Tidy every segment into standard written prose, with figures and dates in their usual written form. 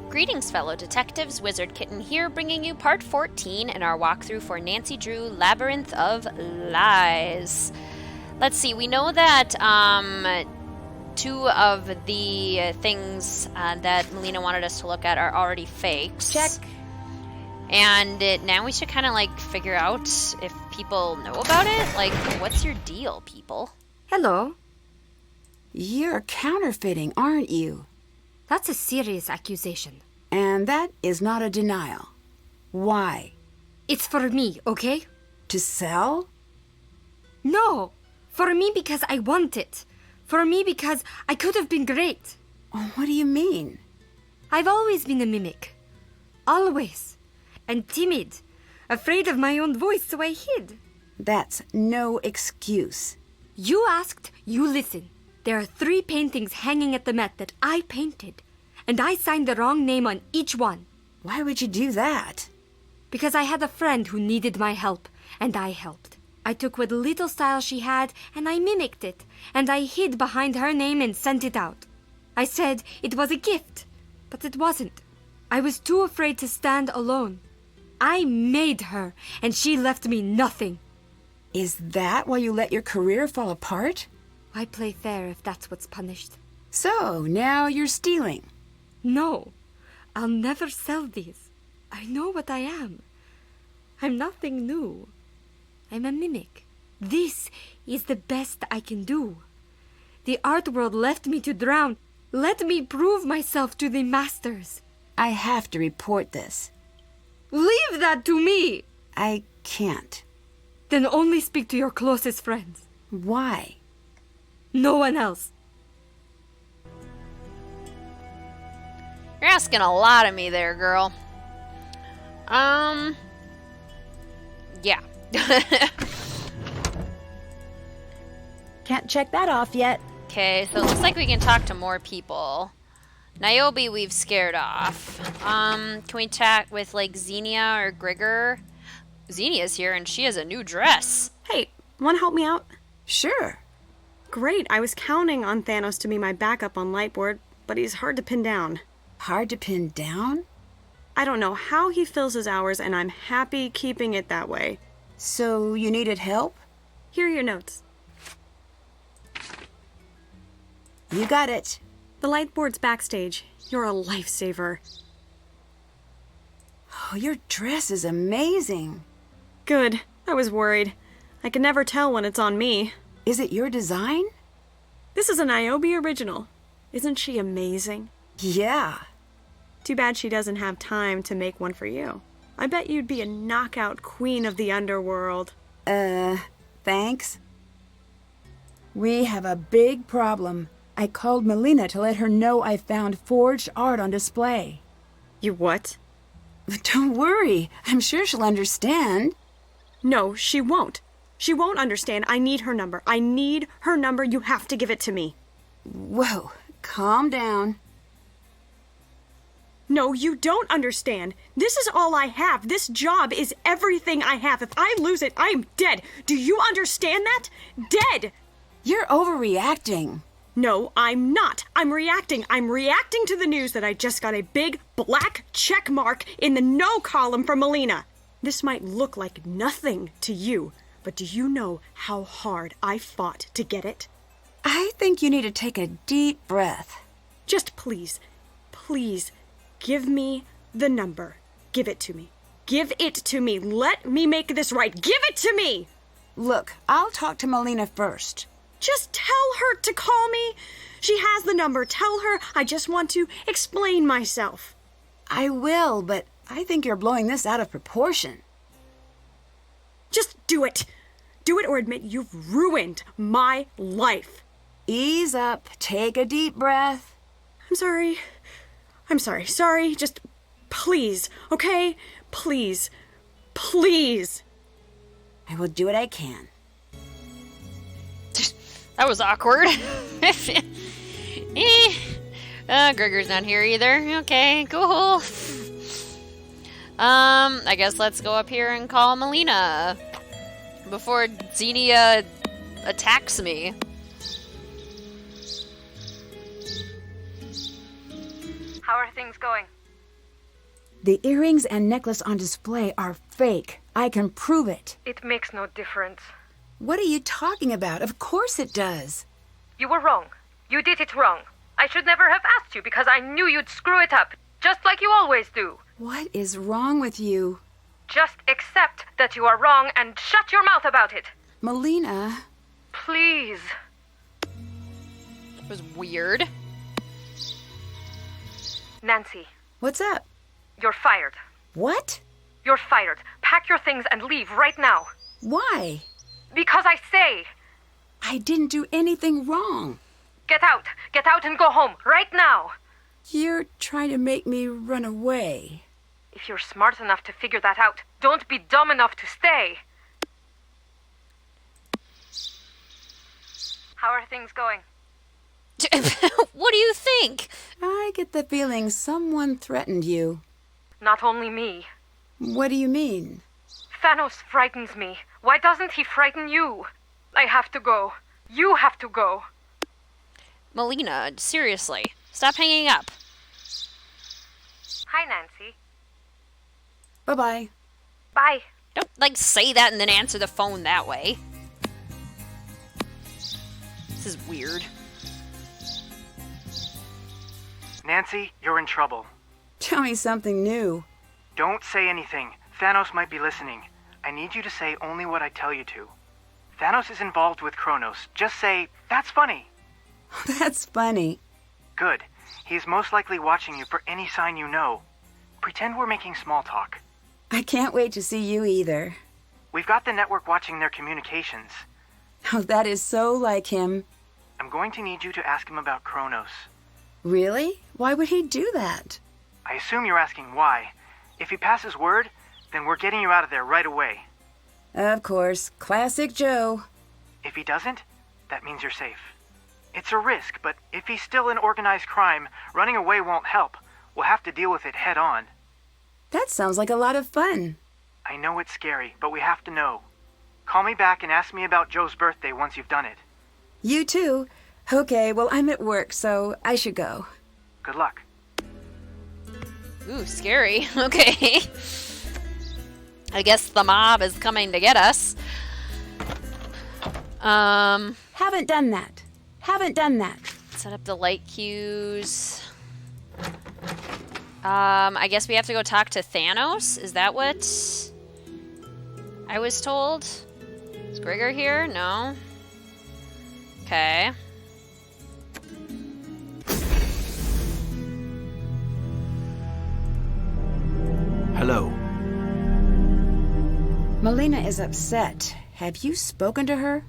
Greetings, fellow detectives. Wizard Kitten here, bringing you part 14 in our walkthrough for Nancy Drew Labyrinth of Lies. Let's see, we know that two of the things that Melina wanted us to look at are already fakes. Check. And now we should kind of like figure out if people know about it. Like, what's your deal, people? Hello. You're counterfeiting, aren't you? That's a serious accusation. And that is not a denial. Why? It's for me, okay? To sell? No! For me because I want it. For me because I could have been great. Oh, what do you mean? I've always been a mimic. Always. And timid. Afraid of my own voice, so I hid. That's no excuse. You asked, you listen. There are 3 paintings hanging at the Met that I painted. And I signed the wrong name on each one. Why would you do that? Because I had a friend who needed my help, and I helped. I took what little style she had, and I mimicked it, and I hid behind her name and sent it out. I said it was a gift, but it wasn't. I was too afraid to stand alone. I made her, and she left me nothing. Is that why you let your career fall apart? Why play fair if that's what's punished? So, now you're stealing. No, I'll never sell these. I know what I am. I'm nothing new. I'm a mimic. This is the best I can do. The art world left me to drown. Let me prove myself to the masters. I have to report this. Leave that to me! I can't. Then only speak to your closest friends. Why? No one else. You're asking a lot of me there, girl. Yeah. Can't check that off yet. Okay, so it looks like we can talk to more people. Niobe we've scared off. Can we chat with, like, Xenia or Grigor? Xenia's here, and she has a new dress. Hey, want to help me out? Sure. Great, I was counting on Thanos to be my backup on Lightboard, but he's hard to pin down. Hard to pin down? I don't know how he fills his hours, and I'm happy keeping it that way. So you needed help? Here are your notes. You got it. The Lightboard's backstage. You're a lifesaver. Oh, your dress is amazing. Good. I was worried. I can never tell when it's on me. Is it your design? This is a Niobe original. Isn't she amazing? Yeah. Too bad she doesn't have time to make one for you. I bet you'd be a knockout queen of the underworld. Thanks. We have a big problem. I called Melina to let her know I found forged art on display. You what? Don't worry. I'm sure she'll understand. No, she won't. She won't understand. I need her number. I need her number. You have to give it to me. Whoa, calm down. No, you don't understand. This is all I have. This job is everything I have. If I lose it, I am dead. Do you understand that? Dead! You're overreacting. No, I'm not. I'm reacting. I'm reacting to the news that I just got a big black check mark in the no column from Melina. This might look like nothing to you, but do you know how hard I fought to get it? I think you need to take a deep breath. Just please, please, give me the number. Give it to me. Give it to me. Let me make this right. Give it to me! Look, I'll talk to Melina first. Just tell her to call me. She has the number. Tell her I just want to explain myself. I will, but I think you're blowing this out of proportion. Just do it. Do it or admit you've ruined my life. Ease up. Take a deep breath. I'm sorry. Sorry. Just please, okay? Please. Please. I will do what I can. That was awkward. Grigor's not here either. Okay, cool. I guess let's go up here and call Melina before Xenia attacks me. How are things going? The earrings and necklace on display are fake. I can prove it. It makes no difference. What are you talking about? Of course it does. You were wrong. You did it wrong. I should never have asked you because I knew you'd screw it up, just like you always do. What is wrong with you? Just accept that you are wrong and shut your mouth about it. Melina. Please. It was weird. Nancy, What's up? you're fired. What? You're fired. Pack your things and leave right now. Why? Because I say, I didn't do anything wrong. get out. Get out and go home right now. You're trying to make me run away. If you're smart enough to figure that out, don't be dumb enough to stay. How are things going? What do you think? I get the feeling someone threatened you. Not only me. What do you mean? Thanos frightens me. Why doesn't he frighten you? I have to go. You have to go. Melina, seriously. Stop hanging up. Hi, Nancy. Bye-bye. Bye. Don't, say that and then answer the phone that way. This is weird. Nancy, you're in trouble. Tell me something new. Don't say anything. Thanos might be listening. I need you to say only what I tell you to. Thanos is involved with Kronos. Just say, that's funny. That's funny. Good. He's most likely watching you for any sign you know. Pretend we're making small talk. I can't wait to see you either. We've got the network watching their communications. Oh, that is so like him. I'm going to need you to ask him about Kronos. Really? Why would he do that? I assume you're asking why. If he passes word, then we're getting you out of there right away. Of course. Classic Joe. If he doesn't, that means you're safe. It's a risk, but if he's still in organized crime, running away won't help. We'll have to deal with it head on. That sounds like a lot of fun. I know it's scary, but we have to know. Call me back and ask me about Joe's birthday once you've done it. You too? Okay, well, I'm at work, so I should go. Good luck. Ooh, scary. Okay. I guess the mob is coming to get us. Haven't done that. Haven't done that. Set up the light cues. I guess we have to go talk to Thanos? Is that what I was told? Is Gregor here? No. Okay. Hello. Melina is upset. Have you spoken to her?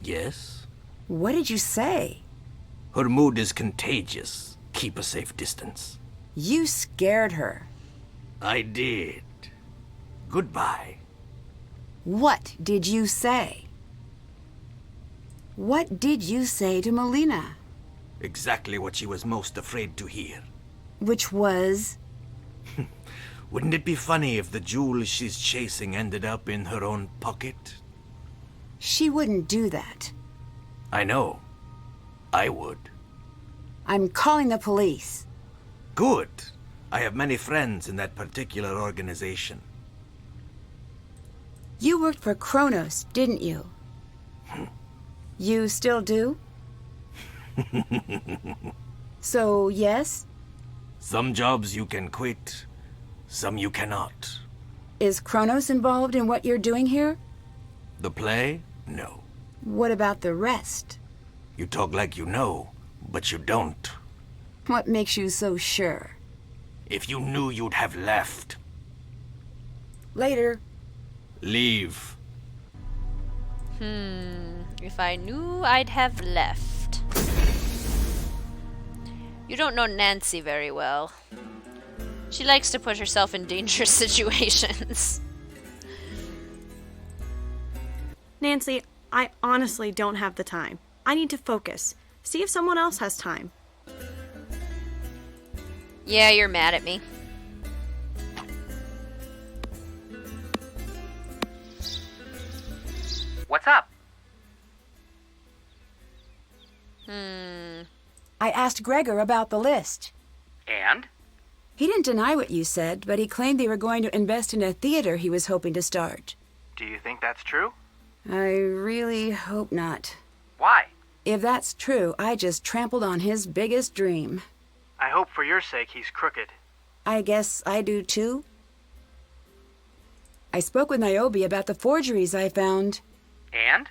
Yes? What did you say? Her mood is contagious. Keep a safe distance. You scared her. I did. Goodbye. What did you say? What did you say to Melina? Exactly what she was most afraid to hear. Which was? Wouldn't it be funny if the jewel she's chasing ended up in her own pocket? She wouldn't do that. I know. I would. I'm calling the police. Good. I have many friends in that particular organization. You worked for Kronos, didn't you? You still do? So, yes? Some jobs you can quit, some you cannot. Is Kronos involved in what you're doing here? The play? No. What about the rest? You talk like you know, but you don't. What makes you so sure? If you knew, you'd have left. Later. Leave. If I knew, I'd have left. You don't know Nancy very well. She likes to put herself in dangerous situations. Nancy, I honestly don't have the time. I need to focus. See if someone else has time. Yeah, you're mad at me. What's up? I asked Gregor about the list. And? He didn't deny what you said, but he claimed they were going to invest in a theater he was hoping to start. Do you think that's true? I really hope not. Why? If that's true, I just trampled on his biggest dream. I hope for your sake he's crooked. I guess I do too. I spoke with Niobe about the forgeries I found. And?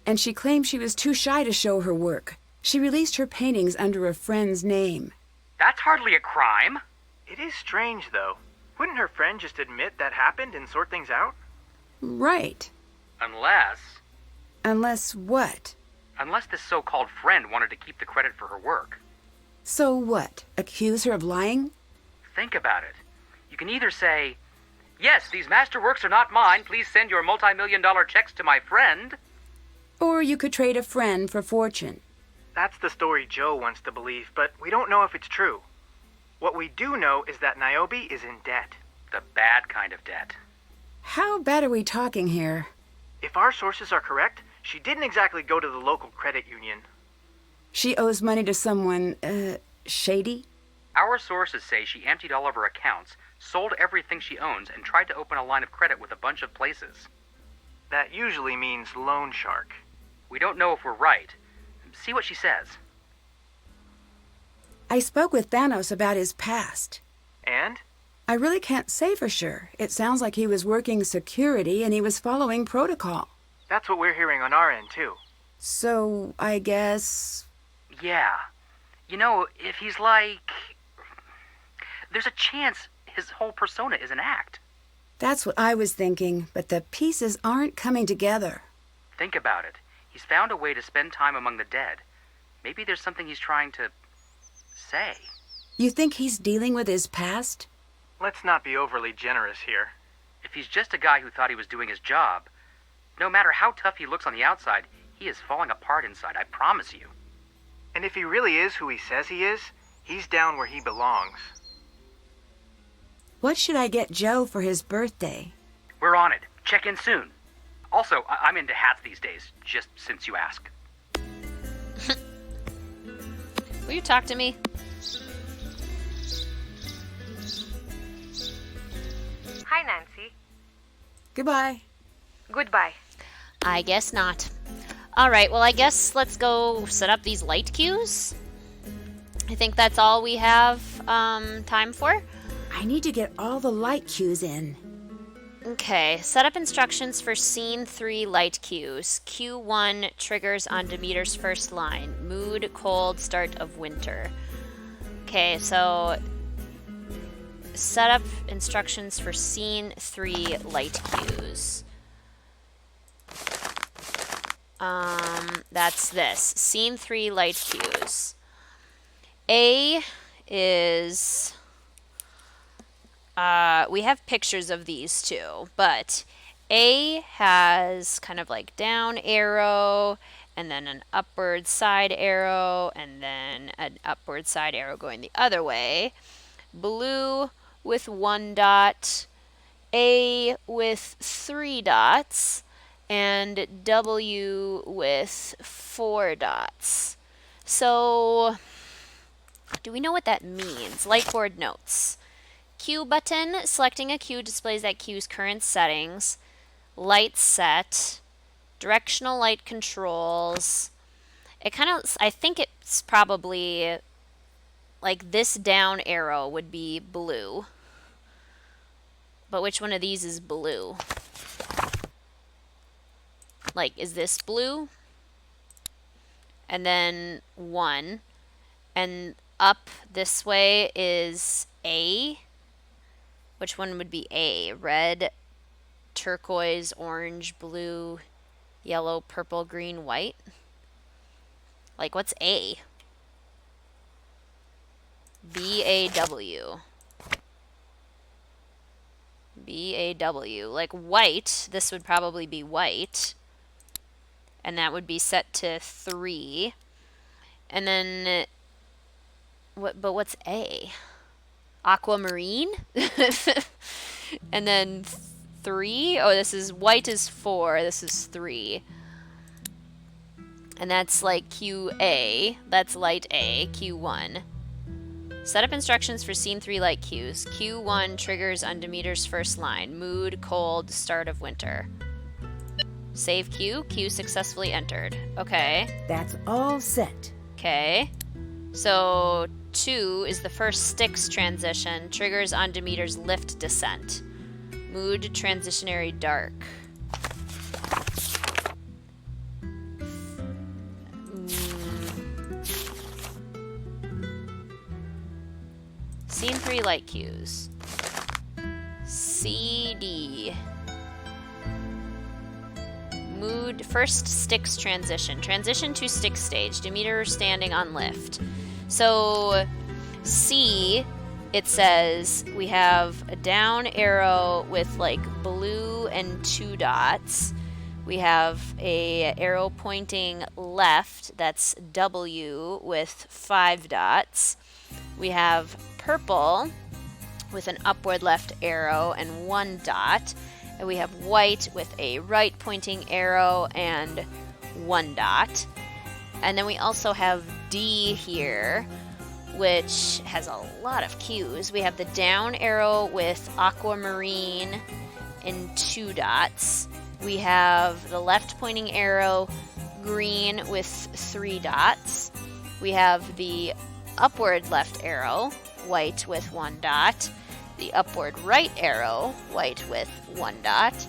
And she claimed she was too shy to show her work. She released her paintings under a friend's name. That's hardly a crime. It is strange, though. Wouldn't her friend just admit that happened and sort things out? Right. Unless... Unless what? Unless this so-called friend wanted to keep the credit for her work. So what? Accuse her of lying? Think about it. You can either say, "Yes, these masterworks are not mine. Please send your multi-million-dollar checks to my friend." Or you could trade a friend for fortune. That's the story Joe wants to believe, but we don't know if it's true. What we do know is that Niobe is in debt. The bad kind of debt. How bad are we talking here? If our sources are correct, she didn't exactly go to the local credit union. She owes money to someone, shady? Our sources say she emptied all of her accounts, sold everything she owns, and tried to open a line of credit with a bunch of places. That usually means loan shark. We don't know if we're right. See what she says. I spoke with Thanos about his past. And? I really can't say for sure. It sounds like he was working security and he was following protocol. That's what we're hearing on our end, too. So, I guess... Yeah. You know, if he's like... There's a chance his whole persona is an act. That's what I was thinking, but the pieces aren't coming together. Think about it. He's found a way to spend time among the dead. Maybe there's something he's trying to... say. You think he's dealing with his past? Let's not be overly generous here. If he's just a guy who thought he was doing his job, no matter how tough he looks on the outside, he is falling apart inside, I promise you. And if he really is who he says he is, he's down where he belongs. What should I get Joe for his birthday? We're on it. Check in soon. Also, I'm into hats these days, just since you ask. Will you talk to me? Hi, Nancy. Goodbye. Goodbye. I guess not. Alright, well I guess let's go set up these light cues. I think that's all we have time for. I need to get all the light cues in. Okay, set up instructions for Scene 3 light cues. Cue 1 triggers on Demeter's first line. Mood, cold, start of winter. Okay, so set up instructions for Scene 3 light cues. That's this. Scene 3 light cues. A is... we have pictures of these too, but A has kind of like down arrow, and then an upward side arrow, and then an upward side arrow going the other way. Blue with 1 dot, A with 3 dots, and W with 4 dots. So, do we know what that means? Lightboard notes. Cue button, selecting a cue displays that cue's current settings. Light set, directional light controls. It kind of, I think it's probably like this down arrow would be blue. But which one of these is blue? Like, is this blue? And then 1. And up this way is A. Which one would be A? Red, turquoise, orange, blue, yellow, purple, green, white? Like, what's A? B-A-W. B-A-W. Like, white, this would probably be white. And that would be set to 3. And then, but what's A? Aquamarine? And then 3? Oh, this is, white is 4, this is 3. And that's like QA, that's light A, Q1. Set up instructions for Scene 3 light cues. Q1 triggers on Demeter's first line. Mood, cold, start of winter. Save Q. Q successfully entered. Okay. That's all set. Okay. So 2 is the first Styx transition. Triggers on Demeter's lift descent. Mood, transitionary dark. Scene 3 light cues. CD. Mood, first Styx transition. Transition to Styx stage. Demeter standing on lift. So, C, it says we have a down arrow with like blue and 2 dots. We have a arrow pointing left, that's W with 5 dots. We have purple with an upward left arrow and 1 dot. And we have white with a right pointing arrow and 1 dot. And then we also have D here, which has a lot of cues. We have the down arrow with aquamarine and 2 dots. We have the left pointing arrow green with 3 dots. We have the upward left arrow white with 1 dot. The upward right arrow white with 1 dot.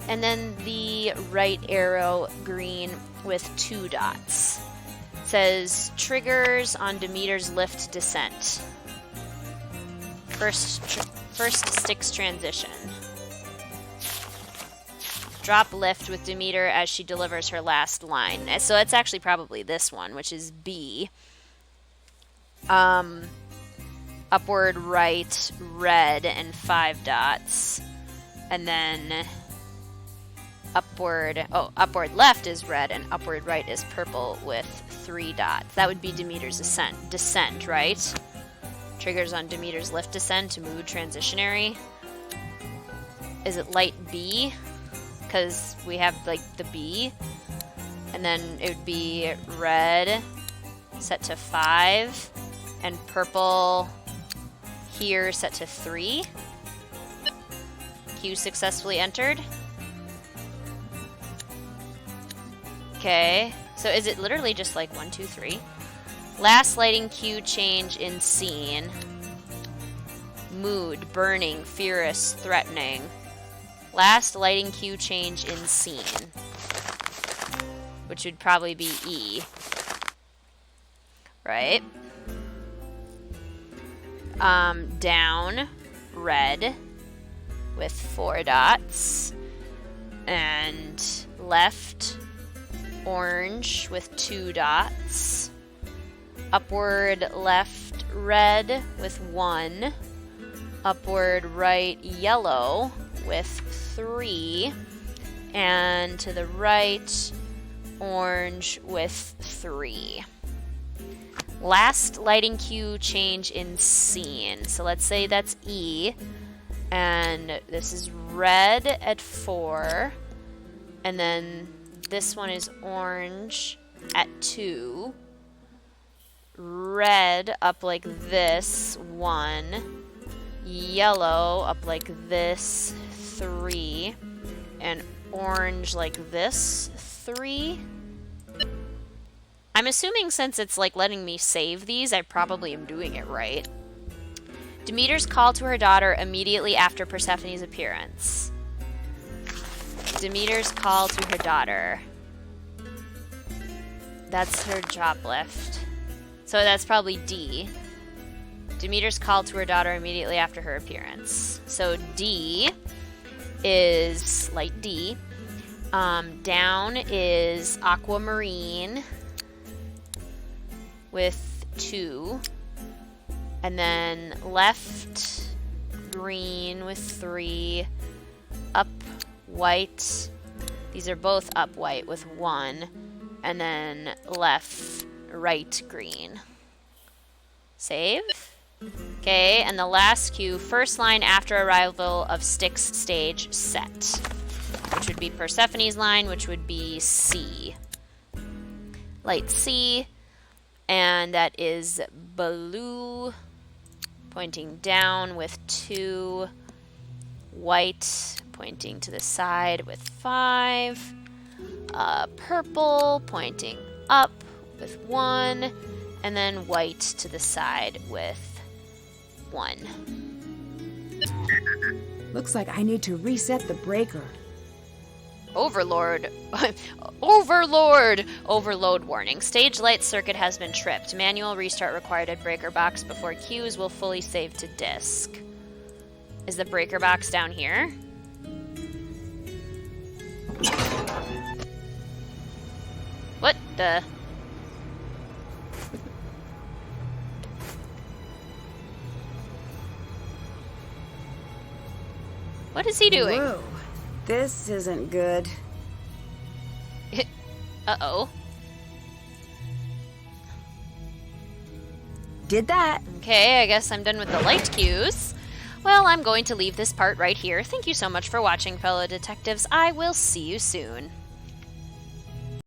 And then the right arrow green with 2 dots. It says triggers on Demeter's lift descent. First Styx transition. Drop lift with Demeter as she delivers her last line. So it's actually probably this one, which is B. Upward right red and 5 dots. And then upward left is red and upward right is purple with 3 dots. That would be Demeter's descent, right? Triggers on Demeter's lift descent, mood transitionary. Is it light B? Because we have like the B. And then it would be red set to 5 and purple here set to 3. Q successfully entered. Okay, so is it literally just like 1, 2, 3? Last lighting cue change in scene. Mood, burning, furious, threatening. Last lighting cue change in scene. Which would probably be E. Right? Down, red, with 4 dots. And left, orange, with 2 dots. Upward left, red, with 1. Upward right, yellow, with 3. And to the right, orange, with 3. Last lighting cue change in scene. So let's say that's E. And this is red at 4. And then this one is orange at 2. Red up like this, 1. Yellow up like this, 3. And orange like this, 3. I'm assuming since it's like letting me save these, I probably am doing it right. Demeter's call to her daughter immediately after Persephone's appearance. Demeter's call to her daughter. That's her drop lift. So that's probably D. Demeter's call to her daughter immediately after her appearance. So D is light D. Down is aquamarine with 2. And then left green with 3. Up white. These are both up white with 1. And then left right green. Save. Okay, and the last cue, first line after arrival of Styx stage set. Which would be Persephone's line, which would be C. Light C. And that is blue pointing down with 2. White pointing to the side with 5. Purple pointing up with 1. And then white to the side with 1. Looks like I need to reset the breaker. Overlord. Overlord! Overload warning. Stage light circuit has been tripped. Manual restart required at breaker box before queues will fully save to disk. Is the breaker box down here? What the? What is he doing? Whoa, this isn't good. Uh-oh. Did that. Okay, I guess I'm done with the light cues. Well, I'm going to leave this part right here. Thank you so much for watching, fellow detectives. I will see you soon.